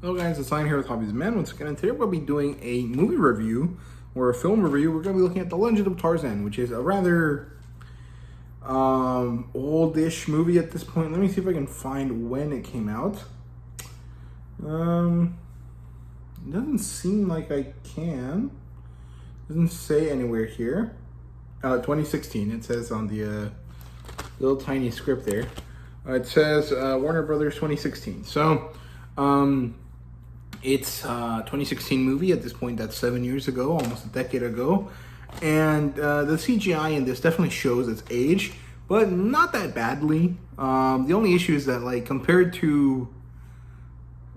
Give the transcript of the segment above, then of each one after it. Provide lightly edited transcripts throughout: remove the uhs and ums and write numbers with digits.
Hello guys, it's Ryan here with HobbiesofaMan once again, and today we'll be doing a movie review or a film review. We're going to be looking at The Legend of Tarzan, which is a rather oldish movie at this point. Let me see if I can find when it came out. It doesn't seem like I can. It doesn't say anywhere here. 2016, it says on the little tiny script there. It says Warner Brothers 2016. So, it's a 2016 movie at this point. That's 7 years ago, almost a decade ago. And the CGI in this definitely shows its age, but not that badly. The only issue is that, like, compared to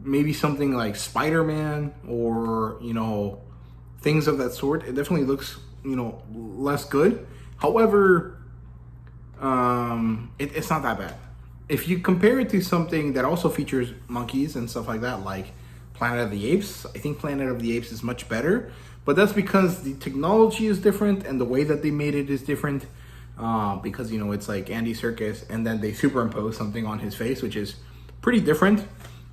maybe something like Spider-Man or, you know, things of that sort, it definitely looks, you know, less good. However, it's not that bad. If you compare it to something that also features monkeys and stuff like that, like Planet of the Apes, I think Planet of the Apes is much better. But that's because the technology is different and the way that they made it is different. Because, you know, it's like Andy Serkis and then they superimpose something on his face, which is pretty different.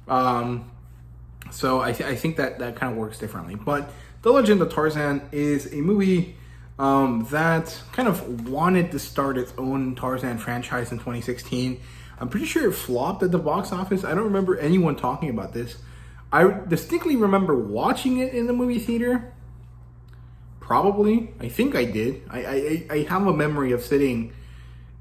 So I think that kind of works differently. But The Legend of Tarzan is a movie that kind of wanted to start its own Tarzan franchise in 2016. I'm pretty sure it flopped at the box office. I don't remember anyone talking about this. I distinctly remember watching it in the movie theater. Probably. I think I did. I have a memory of sitting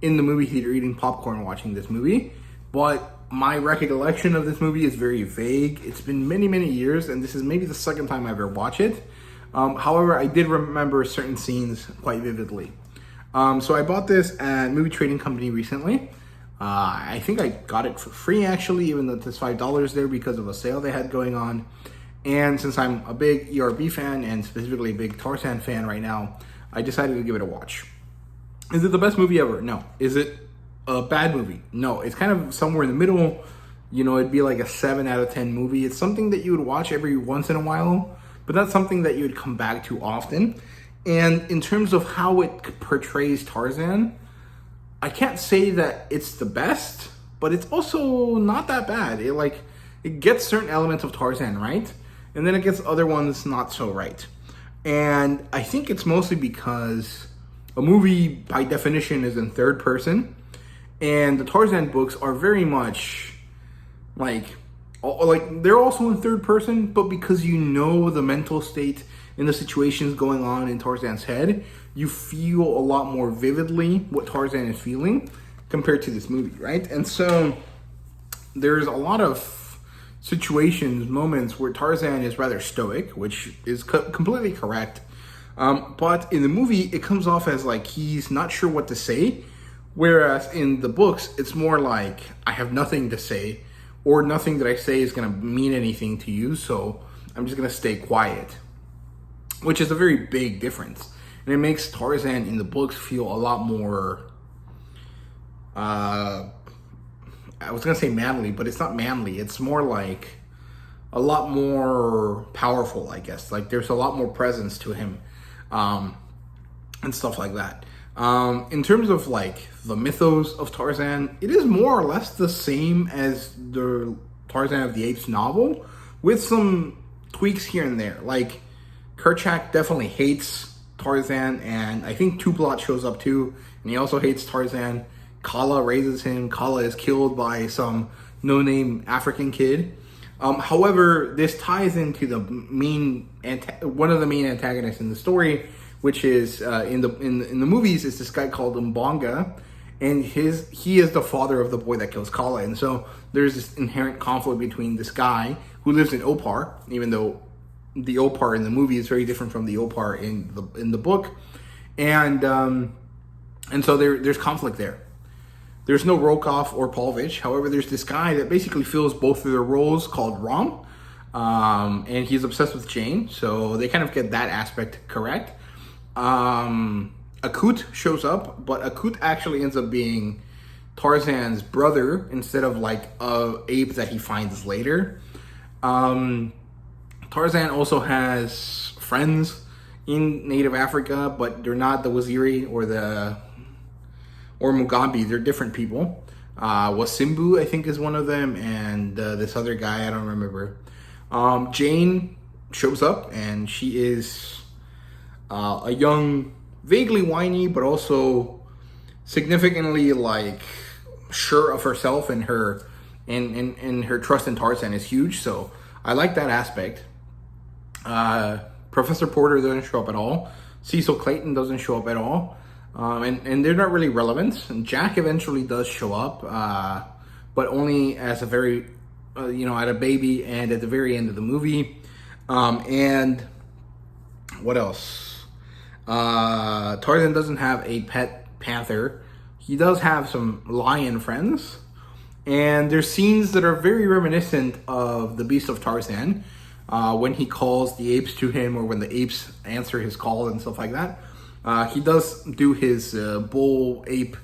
in the movie theater eating popcorn watching this movie. But my recollection of this movie is very vague. It's been many, many years, and this is maybe the second time I ever watched it. However, I did remember certain scenes quite vividly. So I bought this at Movie Trading Company recently. I think I got it for free, actually, even though there's $5 there because of a sale they had going on. And since I'm a big ERB fan and specifically a big Tarzan fan right now, I decided to give it a watch. Is it the best movie ever? No. Is it a bad movie? No. It's kind of somewhere in the middle. You know, it'd be like a 7 out of 10 movie. It's something that you would watch every once in a while, but not something that you would come back to often. And in terms of how it portrays Tarzan, I can't say that it's the best, but it's also not that bad. It gets certain elements of Tarzan right, and then it gets other ones not so right. And I think it's mostly because a movie, by definition, is in third person, and the Tarzan books are very much like they're also in third person, but because you know the mental state and the situations going on in Tarzan's head, you feel a lot more vividly what Tarzan is feeling compared to this movie, right? And so there's a lot of situations, moments where Tarzan is rather stoic, which is completely correct. But in the movie, it comes off as like he's not sure what to say. Whereas in the books, it's more like, I have nothing to say, or nothing that I say is going to mean anything to you, so I'm just going to stay quiet. Which is a very big difference. And it makes Tarzan in the books feel a lot more, I was going to say manly, but it's not manly. It's more like a lot more powerful, I guess. Like there's a lot more presence to him and stuff like that. In terms of like the mythos of Tarzan, it is more or less the same as the Tarzan of the Apes novel with some tweaks here and there. Like Kerchak definitely hates Tarzan, and I think Tuplat shows up too, and he also hates Tarzan. Kala raises him. Kala is killed by some no-name African kid. However, this ties into the one of the main antagonists in the story, which is in the movies is this guy called Mbonga, and he is the father of the boy that kills Kala, and so there's this inherent conflict between this guy who lives in Opar, even though the Opar in the movie is very different from the Opar in the book, and so there's conflict there. There's no Rokov or Pavlovich. However, there's this guy that basically fills both of their roles called Rom, and he's obsessed with Jane, so they kind of get that aspect correct. Akut shows up, but Akut actually ends up being Tarzan's brother instead of like a ape that he finds later. Tarzan also has friends in Native Africa, but they're not the Waziri or Mugambi. They're different people. Wasimbu, I think, is one of them, and this other guy, I don't remember. Jane shows up, and she is a young, vaguely whiny, but also significantly like sure of herself, and her her trust in Tarzan is huge. So I like that aspect. Professor Porter doesn't show up at all. Cecil Clayton doesn't show up at all. And they're not really relevant. And Jack eventually does show up, but only as a very, at a baby and at the very end of the movie. And what else? Tarzan doesn't have a pet panther. He does have some lion friends. And there's scenes that are very reminiscent of the Beast of Tarzan, when he calls the apes to him, or when the apes answer his call and stuff like that. He does do his bull ape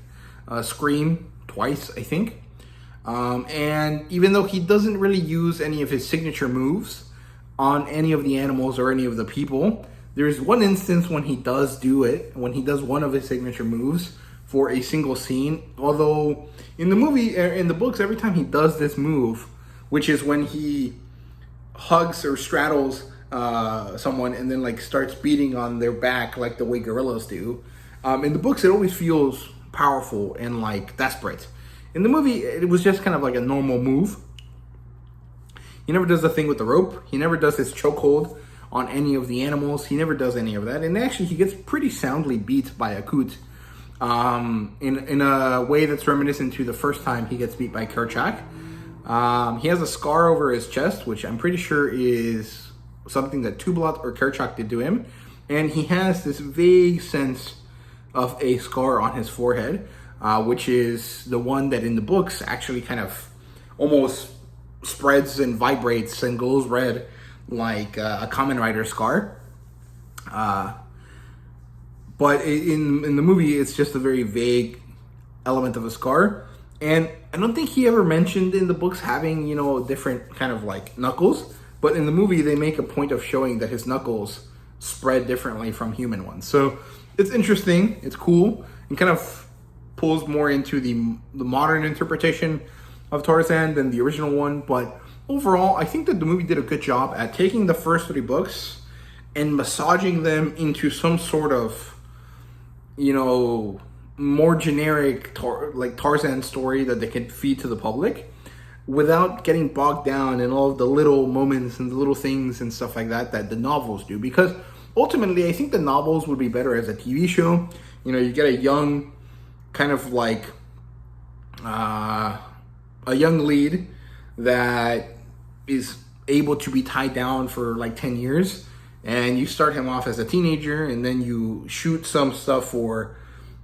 scream twice, I think. And even though he doesn't really use any of his signature moves on any of the animals or any of the people, there's one instance when he does do it, when he does one of his signature moves for a single scene. Although in the movie, in the books, every time he does this move, which is when he hugs or straddles someone and then like starts beating on their back like the way gorillas do, in the books it always feels powerful and like desperate. In the movie it was just kind of like a normal move. He never does the thing with the rope. He never does his chokehold on any of the animals. He never does any of that. And actually he gets pretty soundly beat by a coot, in a way that's reminiscent to the first time he gets beat by Kerchak. He has a scar over his chest, which I'm pretty sure is something that Tublat or Kerchak did to him. And he has this vague sense of a scar on his forehead, which is the one that in the books actually kind of almost spreads and vibrates and glows red like a Kamen Rider scar. But in the movie, it's just a very vague element of a scar. And I don't think he ever mentioned in the books having, different kind of like knuckles. But in the movie, they make a point of showing that his knuckles spread differently from human ones. So it's interesting. It's cool. And kind of pulls more into the modern interpretation of Tarzan than the original one. But overall, I think that the movie did a good job at taking the first 3 books and massaging them into some sort of, more generic Tarzan story that they could feed to the public without getting bogged down in all of the little moments and the little things and stuff like that the novels do. Because ultimately, I think the novels would be better as a TV show. You get a young kind of like a young lead that is able to be tied down for like 10 years, and you start him off as a teenager, and then you shoot some stuff for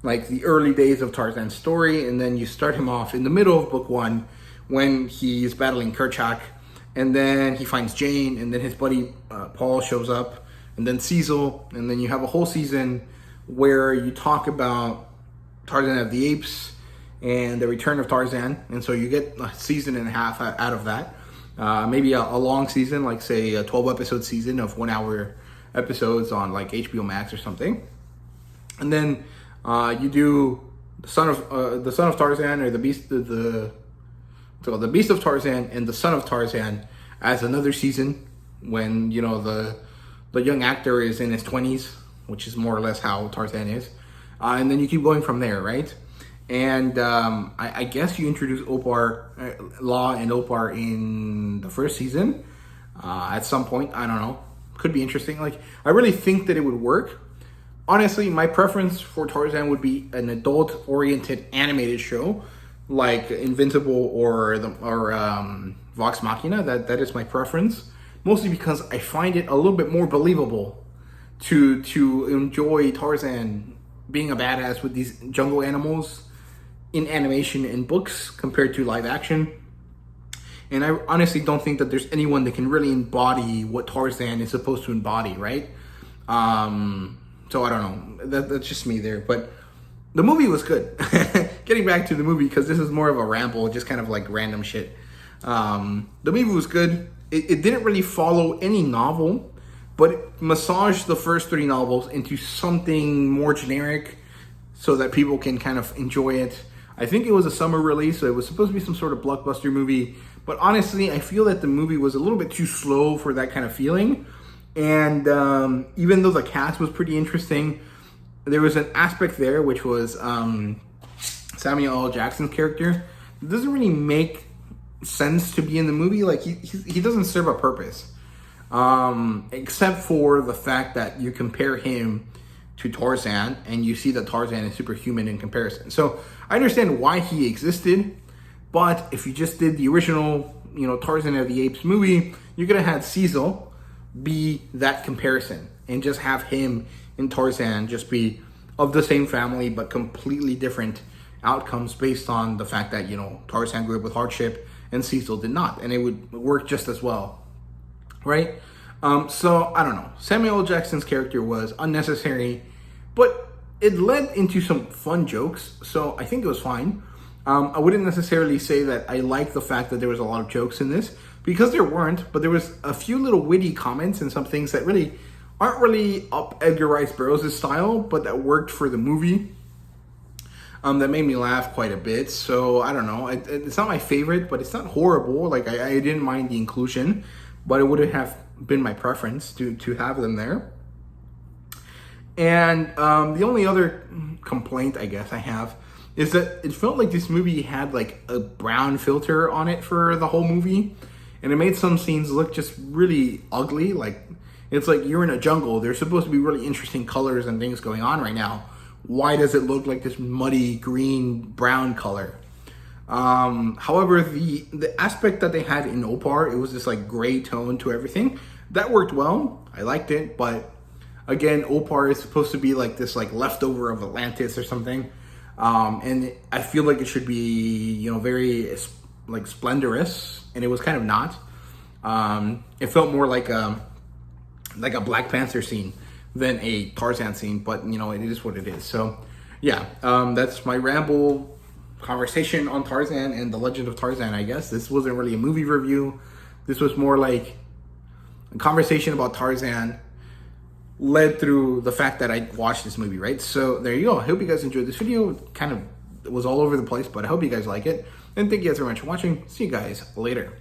like the early days of Tarzan's story, and then you start him off in the middle of book 1 when he's battling Kerchak, and then he finds Jane, and then his buddy Paul shows up, and then Cecil, and then you have a whole season where you talk about Tarzan of the Apes and the return of Tarzan. And so you get a season and a half out of that. Maybe a long season, like say a 12 episode season of 1 hour episodes on like HBO Max or something. And then you do the son of Tarzan, or the Beast of Tarzan and the Son of Tarzan as another season when the young actor is in his 20s, which is more or less how Tarzan is. And then you keep going from there, right? And I guess you introduce Opar, Law and Opar in the first season at some point. I don't know. Could be interesting. Like, I really think that it would work. Honestly, my preference for Tarzan would be an adult-oriented animated show like Invincible or Vox Machina. That is my preference. Mostly because I find it a little bit more believable to enjoy Tarzan being a badass with these jungle animals in animation and books compared to live action. And I honestly don't think that there's anyone that can really embody what Tarzan is supposed to embody, right? So I don't know. That's just me there. But the movie was good. Getting back to the movie, because this is more of a ramble, just kind of like random shit. The movie was good. It didn't really follow any novel, but it massaged the first 3 novels into something more generic so that people can kind of enjoy it. I think it was a summer release, so it was supposed to be some sort of blockbuster movie, But honestly, I feel that the movie was a little bit too slow for that kind of feeling. And even though the cast was pretty interesting, there was an aspect there which was Samuel L. Jackson's character. It doesn't really make sense to be in the movie. Like he doesn't serve a purpose, except for the fact that you compare him to Tarzan and you see that Tarzan is superhuman in comparison. So I understand why he existed, but if you just did the original, Tarzan of the Apes movie, you could have had Cecil be that comparison and just have him and Tarzan just be of the same family but completely different outcomes based on the fact that Tarzan grew up with hardship and Cecil did not, and it would work just as well, right? So I don't know, Samuel L. Jackson's character was unnecessary, but it led into some fun jokes, so I think it was fine. I wouldn't necessarily say that I like the fact that there was a lot of jokes in this, because there weren't, but there was a few little witty comments and some things that really aren't really up Edgar Rice Burroughs' style, but that worked for the movie. That made me laugh quite a bit. So I don't know. It's not my favorite, but it's not horrible. Like I didn't mind the inclusion, but it would have been my preference to have them there. And the only other complaint I guess I have is that it felt like this movie had like a brown filter on it for the whole movie, and it made some scenes look just really ugly. Like it's like you're in a jungle. There's supposed to be really interesting colors and things going on right now. Why does it look like this muddy green brown color? However, the aspect that they had in Opar, it was this like gray tone to everything. That worked well. I liked it, but again, Opar is supposed to be like this like leftover of Atlantis or something. And I feel like it should be, very like splendorous, and it was kind of not. It felt more like a Black Panther scene than a Tarzan scene, but it is what it is. So yeah, that's my ramble conversation on Tarzan and the Legend of Tarzan. I guess this wasn't really a movie review. This was more like a conversation about Tarzan led through the fact that I watched this movie, right? So there you go. I hope you guys enjoyed this video. It was all over the place, but I hope you guys like it. And thank you guys very much for watching. See you guys later.